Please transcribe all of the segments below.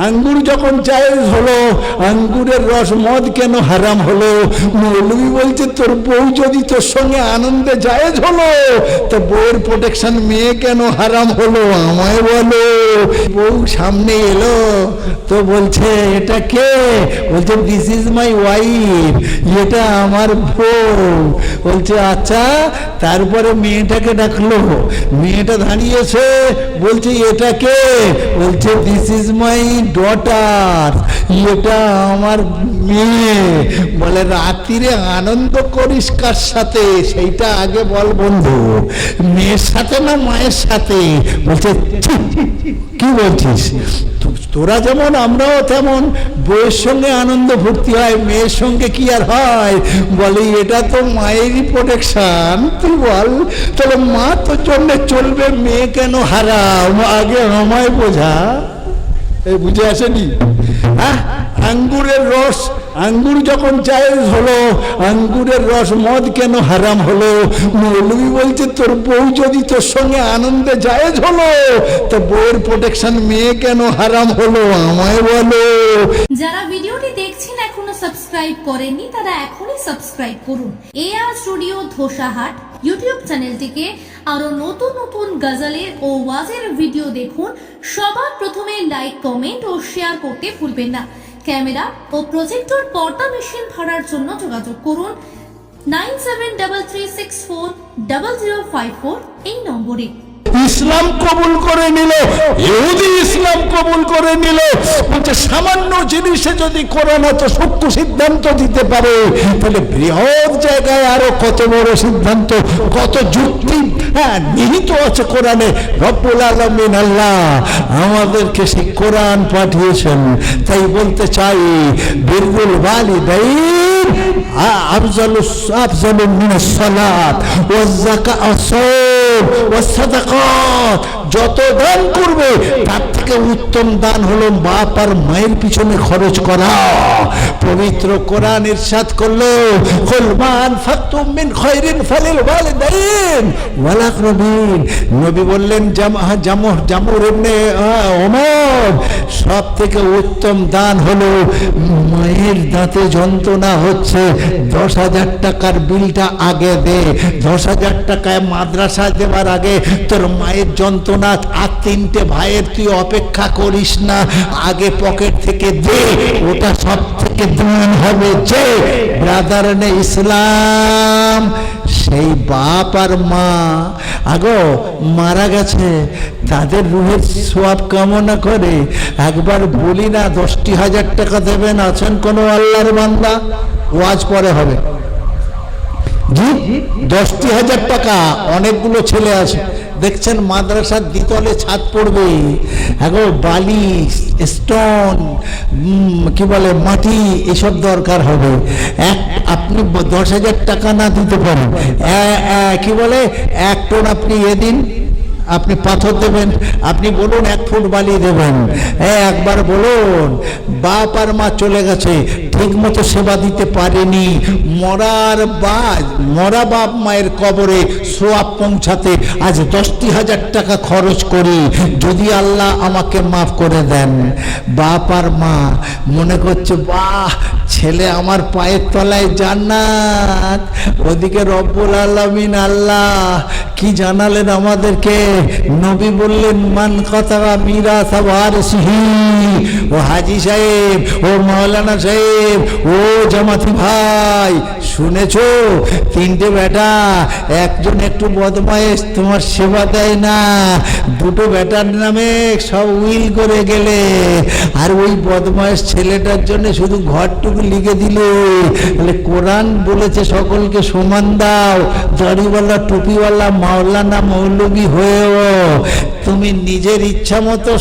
আঙ্গুর যখন জায়েজ হলো, আঙ্গুরের রস মদ কেন হারাম হলো? মৌলভী বলছে তোর বউ যদি তোর সঙ্গে আনন্দে জায়েজ হলো, তো বউয়ের প্রোটেকশন মেয়ে কেন হারাম হলো? আমায় বলো। বউ সামনে এলো তো বলছে এটা কে? বলছে দিস ইজ মাই ওয়াইফ, এটা আমার বউ। বলছে আচ্ছা। তারপরে মেয়েটাকে ডাকলো, মেয়েটা দাঁড়িয়েছে, বলছে এটা কে? বলছে দিস ইজ মাই ডটার, এটা আমার মেয়ে। বলে রাত্রিরে আনন্দ করিস কার সাথে সেইটা আগে বল বন্ধু, মেয়ের সাথে না মায়ের সাথে? বলছে কি বলছিস? তোরা যেমন আমরাও তেমন, বউয়ের সঙ্গে আনন্দ ফুর্তি হয়, মেয়ের সঙ্গে কি আর হয়? বলে এটা তো মায়েরই প্রোটেকশন। তুই বল তাহলে মা তোর জন্য চলবে, মেয়ে কেন হারাম? আগে আমায় বোঝা। এই বুঝে আসেনি? হ্যাঁ, আঙ্গুরের রস, আঙ্গুর যখন জায়েজ হলো, আঙ্গুরের রস মদ কেন হারাম হলো? মৌলভী বলছে তোর বউ যদি তোর সঙ্গে আনন্দে জায়েজ হলো, তো বউয়ের প্রোটেকশন মেয়ে কেন হারাম হলো? আমায় বলো। যারা ভিডিওটি দেখছেন এখনো সাবস্ক্রাইব করেননি তারা এখনই সাবস্ক্রাইব করুন এআর স্টুডিও ধোসাহাট ইউটিউব চ্যানেলটিকে। আরো নতুন নতুন গজলের ও ওয়াজের ভিডিও দেখুন। সবার প্রথমে লাইক, কমেন্ট ও শেয়ার করতে ভুলবেন না। ক্যামেরা ও প্রজেক্টর পর্দা মেশিন ভাড়ার জন্য যোগাযোগ করুন 9733640054 এই নম্বরে। ইসলাম কবুল করে নিল, ইহুদি ইসলাম কবুল করে নিল। বলছে সামান্য জিনিসে যদি কোরআন এত সূক্ষ্ম সিদ্ধান্ত দিতে পারে, তাহলে বৃহৎ জায়গায় আরো কত বড় সিদ্ধান্ত, কত যুক্তি নিহিত আছে কোরআনে। রব্বুল আলামিন আল্লাহ আমাদেরকে সেই কোরআন পাঠিয়েছেন। তাই বলতে চাই বিররুল ওয়ালিদাইন আফজালু মিনাস সালাত ওয়াজ যাকাত ওয়াস সাদাকাত। যত দান করবে তার থেকে উত্তম দান হলো বাপ আর মায়ের পিছনে খরচ করা। পবিত্র কোরআন ইরশাদ করলো কুল মা আনফাকতুম মিন খায়রিন ফালিল ওয়ালিদাইন ওয়াল আকরাবিন। নবী বললেন জামুর ইবনে ওমর, সব থেকে উত্তম দান হলো মায়ের দাঁতে যন্ত্রণা হচ্ছে, 10,000 টাকার বিলটা আগে দে। 10,000 টাকায় মাদ্রাসা দেবার আগে তোর মায়ের যন্ত্রণা আর 3টে ভাইয়ের তুই অপেক্ষা করিস না, আগে পকেট থেকে দে। ওটা সব থেকে দান হবে। যে ব্রাদার নে ইসলাম, সেই বাপ আর মা আগো মারা গেছে, তাদের রুহের সওয়াব কামনা করে একবার বলি না 10,000 টাকা দেবেন? আছেন কোন আল্লাহর বান্দা? ওয়াজ পরে হবে জি। 10,000 টাকা। অনেকগুলো ছেলে আছে দেখছেন মাদ্রাসার দ্বিতলে ছাদ পড়বে, এখন বালি, স্টোন, কি বলে মাটি, এসব দরকার হবে। আপনি 10,000 টাকা না দিতে পারেন, কি বলে 1 টন আপনি এদিন আপনি পাথর দেবেন, আপনি বলুন 1 ফুট বালি দেবেন। একবার বলুন বাপ আর মা চলে গেছে, ঠিক মতো সেবা দিতে পারেনি, মরা বাপ মায়ের কবরে সোয়াব পৌঁছাতে আজ 10,000 টাকা খরচ করি, যদি আল্লাহ আমাকে মাফ করে দেন। বাপ আর মা মনে করছে বাহ, ছেলে আমার পায়ের তলায় জান্নাত। ওদিকে রব্বুল আলামিন আল্লাহ কি জানালেন আমাদেরকে? নবী বললেন মান কাতাবা মিরাসা ওয়ারিসিহি। ও হাজি সাহেব, ও মাওলানা সাহেব, ও জামাতি ভাই, শুনেছো? 3টে বেটা, একজন একটু বদমাইশ, তোমার সেবা দেয় না, 2টো বেটার নামে সব উইল করে গেলে, আর ওই বদমাইশ ছেলেটার জন্য শুধু ঘরটুকু লিখে দিলে। তাহলে কোরআন বলেছে সকলকে সমান দাও, দাড়িওয়ালা টুপিওয়ালা মাওলানা মৌলবী হয়েও তুমি নিজের ইচ্ছা মতো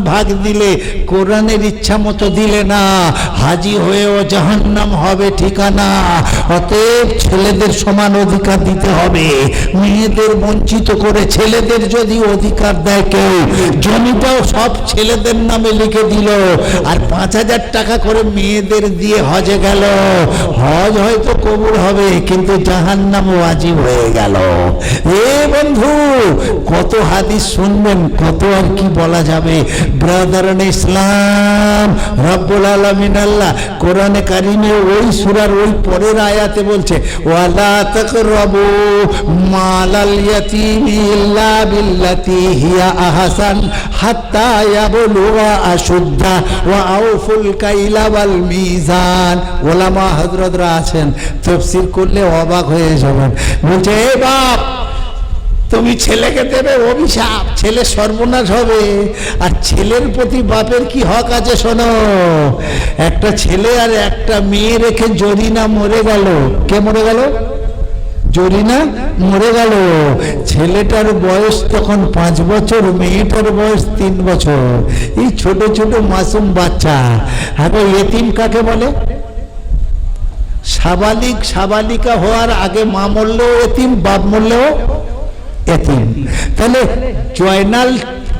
ভাগ দিলে, কোরআনের ইচ্ছা মতো দিলে না, হাজি হয়েও জাহান্নাম হবে ঠিকানা। অতএব ছেলেদের সমান অধিকার দিতে হবে। মেয়েদের বঞ্চিত করে ছেলেদের যদি অধিকার দেয় কেউ, জমিটাও সব ছেলেদের নামে লিখে দিল, আর 5,000 টাকা করে মেয়েদের দিয়ে হজে গেল, হজ হয়তো কবুল হবে কিন্তু জাহান্নাম ওয়াজিব হয়ে গেল। এ বন্ধু, কত হাদিস শুনবেন, কত আর কি বলা যাবে। ব্রাদারান ইসলাম, রব্বুল আলামিন আল্লাহ কোরআনে কারিমে ওই সূরার ওই পরের আয়াতে বলছে, ওয়ালা তাকরাবু মালাল ইয়াতীমি ইল্লা বিল্লাতি হিয়া আহসান হাত্তা ইয়াবলুগা আশুদ্দা ওয়া আউফুল কাইলা ওয়াল মিজান। ওলামা হযরতরা আছেন, তাফসীর করলে অবাক হয়ে যাবেন। বলছে, এ বাপ, তুমি ছেলেকে দেবে অভিশাপ, ছেলে সর্বনাশ হবে। আর ছেলের প্রতি বাপের কি হক আছে শোনো। একটা ছেলে আর একটা মেয়ে রেখে জরিনা মরে গেল। কে মরে গেল? জরিনা মরে গেল। ছেলেটার বয়স তখন 5 বছর, মেয়েটার বয়স 3 বছর। এই ছোট ছোট মাসুম বাচ্চা। এখন এতিম কাকে বলে? সাবালিক, সাবালিকা হওয়ার আগে মা মরলেও এতিম, বাপ মরলেও এতিম। তাহলে জয়নাল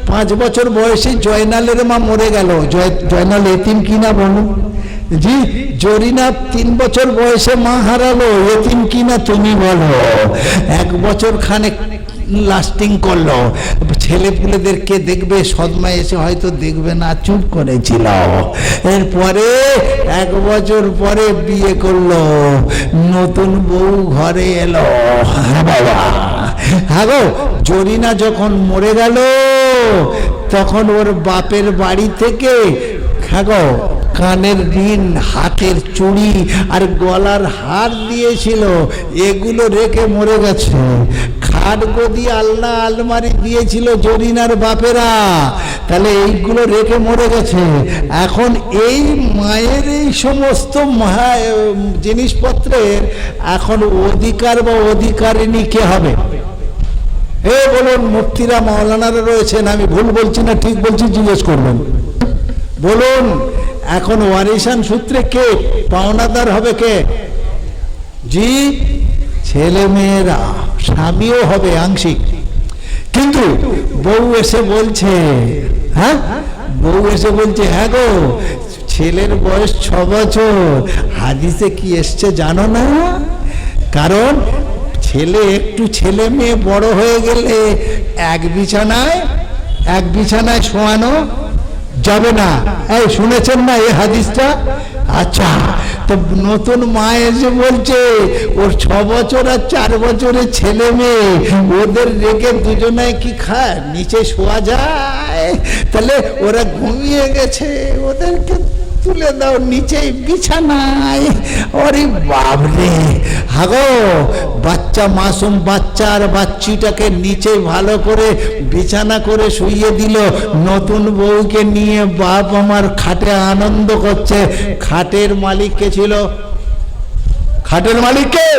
5 বছর বয়সে জয়নালের মা মরে গেল, জয়নাল এতিম কিনা বলুন? জি। জরিনা 3 বছর বয়সে মা হারালো, এতিম কিনা তুমি বলো? 1 বছর খানেক লাস্টিং করলো। ছেলে পুলেদেরকে দেখবে, সদমা এসে হয়তো দেখবে না, চুপ করেছিল। এরপরে 1 বছর পরে বিয়ে করলো, নতুন বউ ঘরে এলো। বাবা, হ্যাঁ গো, জরিনা যখন মরে গেল তখন ওর বাপের বাড়ি থেকে, হ্যাঁ গো, কানের রিং, হাতের চুড়ি আর গলার হার দিয়েছিল, এগুলো রেখে মরে গেছে। খাট গদি, আলনা, আলমারি দিয়েছিল জরিনার বাপেরা, তাহলে এইগুলো রেখে মরে গেছে। এখন এই মায়ের এই সমস্ত জিনিসপত্রের এখন অধিকার বা অধিকারিণী কে হবে? এ বলুন, মুফতিরা মাওলানারা রয়েছেন, আমি ভুল বলছি না ঠিক বলছি জিজ্ঞেস করবেন, বলুন। এখন ওয়ারিসান সূত্রে কে পাওনাদার হবে? কে? জি, ছেলে মেয়েরা, স্বামীও হবে আংশিক। কিন্তু বউ এসে বলছে, হ্যাঁ, বউ এসে বলছে, হ্যাঁ গো, ছেলের বয়স 6 বছর, হাদিসে কি এসছে জানো না? কারণ ছেলে, একটু ছেলে মেয়ে বড় হয়ে গেলে এক বিছানায় শোয়ানো যাবে না। এই শুনেছেন না এই হাদিসটা? আচ্ছা, তো নতুন মা এসে বলছে ওর 6 বছর আর 4 বছরের ছেলে মেয়ে, ওদের রেখে দুজনায় কি খায়? নিচে শোয়া যায়? তাহলে ওরা ঘুমিয়ে গেছে, ওদেরকে তুলে দাও নিচেই বিছানায়। ওরে বাবরে, হাগো, বাচ্চা, মাসুম বাচ্চা আর বাচ্চিটাকে নিচে ভালো করে বিছানা করে শুইয়ে দিল। নতুন বউকে নিয়ে বাপ আমার খাটে আনন্দ করছে। খাটের মালিক কে ছিল? খাটের মালিক কে?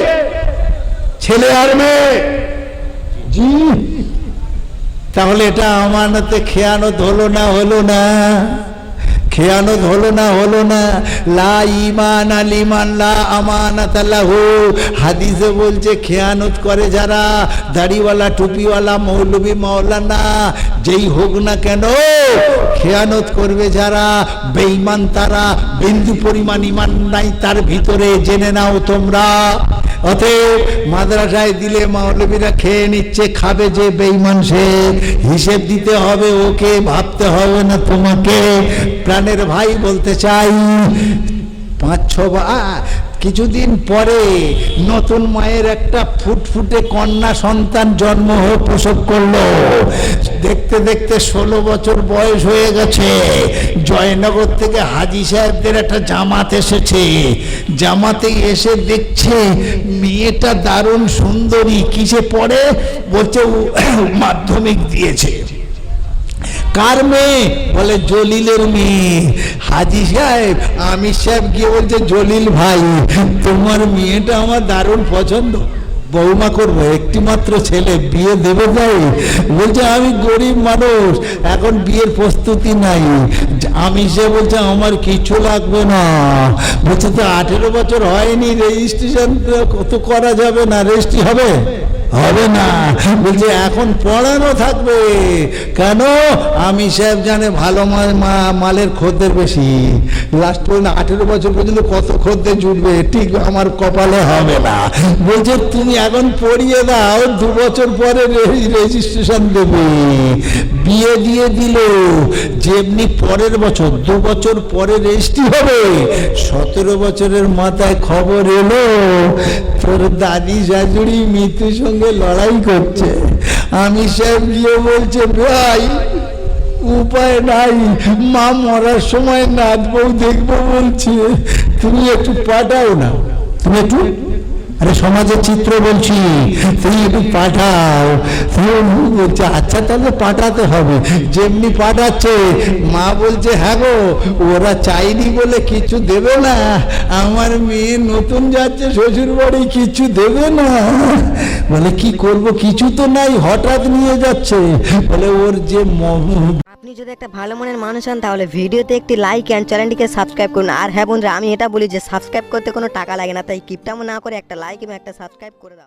ছেলে আর মেয়ে। জি। তাহলে এটা আমানতে খেয়ানত হলো না? হলো না? খেয়ানত হলো না? হলো না? লা ঈমান লিমান লা আমানাত লাহু। হাদিসে বলছে খেয়ানত করে যারা, দাড়িওয়ালা, টুপিওয়ালা, মৌলবি, মাওলানা যেই হোক না কেন, খেয়ানত করবে যারা, বেঈমান তারা। বিন্দু পরিমাণ ঈমান নাই তার ভিতরে, জেনে নাও তোমরা। অতএব মাদ্রাসায় দিলে মৌলবীরা খেয়ে নিচ্ছে, খাবে যে বেঈমান সে, হিসেব দিতে হবে ওকে, ভাবতে হবে না তোমাকে। প্রাণের ভাই বলতে চাই, 5-6 কিছুদিন পরে নতুন মায়ের একটা ফুটফুটে কন্যা সন্তান জন্ম হয়ে প্রসব করলো। দেখতে দেখতে 16 বছর বয়স হয়ে গেছে। জয়নগর থেকে হাজী সাহেবদের একটা জামাত এসেছে। জামাতে এসে দেখছে মেয়েটা দারুণ সুন্দরী। কিসে পড়ে? বলছে মাধ্যমিক দিয়েছে। কার মেয়ে? বলে জলিলের মেয়ে। হাজী সাহেব, আমির সাহেব গিয়ে বলছে, জলিল ভাই, তোমার মেয়েটা আমার দারুণ পছন্দ, বৌমা করবো, একটি মাত্র ছেলে, বিয়ে দেবে ভাই? বলছে আমি গরিব মানুষ, এখন বিয়ের প্রস্তুতি নাই। আমির সাহেব বলছে আমার কিছু লাগবে না। বলছে তো 18 বছর হয়নি, রেজিস্ট্রেশন তো করা যাবে না। রেজিস্ট্রি হবে? হবে না। বলছে এখন পড়ানো থাকবে। কেন? আমি সাহেব জানে ভালো মালের খদ্দের বেশি। লাস্ট পর্যন্ত 18 বছর পর্যন্ত কত খদ্দের জুটবে ঠিক আমার কপালে হবে না। বলছে তুমি এখন পড়িয়ে দাও, 2 বছর পরে রেজিস্ট্রেশন দেবে। বিয়ে দিয়ে দিল। যেমনি পরের বছর 2 বছর পরে রেজিস্ট্রি হবে, 17 বছরের মাথায় খবর এলো তোর দাদি শাশুড়ি মৃত্যুর সঙ্গে লড়াই করছে। আমি সাহেব গিয়ে বলছে ভাই উপায় নাই, মা মরার সময় নাচ বউ দেখবো বলছে, তুমি একটু পাঠাও না। তুমি একটু, আরে সমাজের চিত্র বলছি, তুমি একটু পাঠাও। বলছে আচ্ছা তাহলে পাঠাতে হবে। যেমনি পাঠাচ্ছে মা বলছে হ্যাঁ গো ওরা চাইনি বলে কিছু দেবে না, আমার মেয়ে নতুন যাচ্ছে শ্বশুর বাড়ি, কিছু দেবে না। বলে কি করব, কিছু তো নাই, হঠাৎ নিয়ে যাচ্ছে। বলে ওর যে আপনি যদি একটা ভালো মনের মানুষ হন তাহলে ভিডিওতে একটি লাইক অ্যান্ড চ্যানেলটিকে সাবস্ক্রাইব করুন। আর হ্যাঁ বন্ধুরা, আমি এটা বলি যে সাবস্ক্রাইব করতে কোনো টাকা লাগে না, তাই কিপটামো না করে একটা লাইক এবং একটা সাবস্ক্রাইব করে দাও।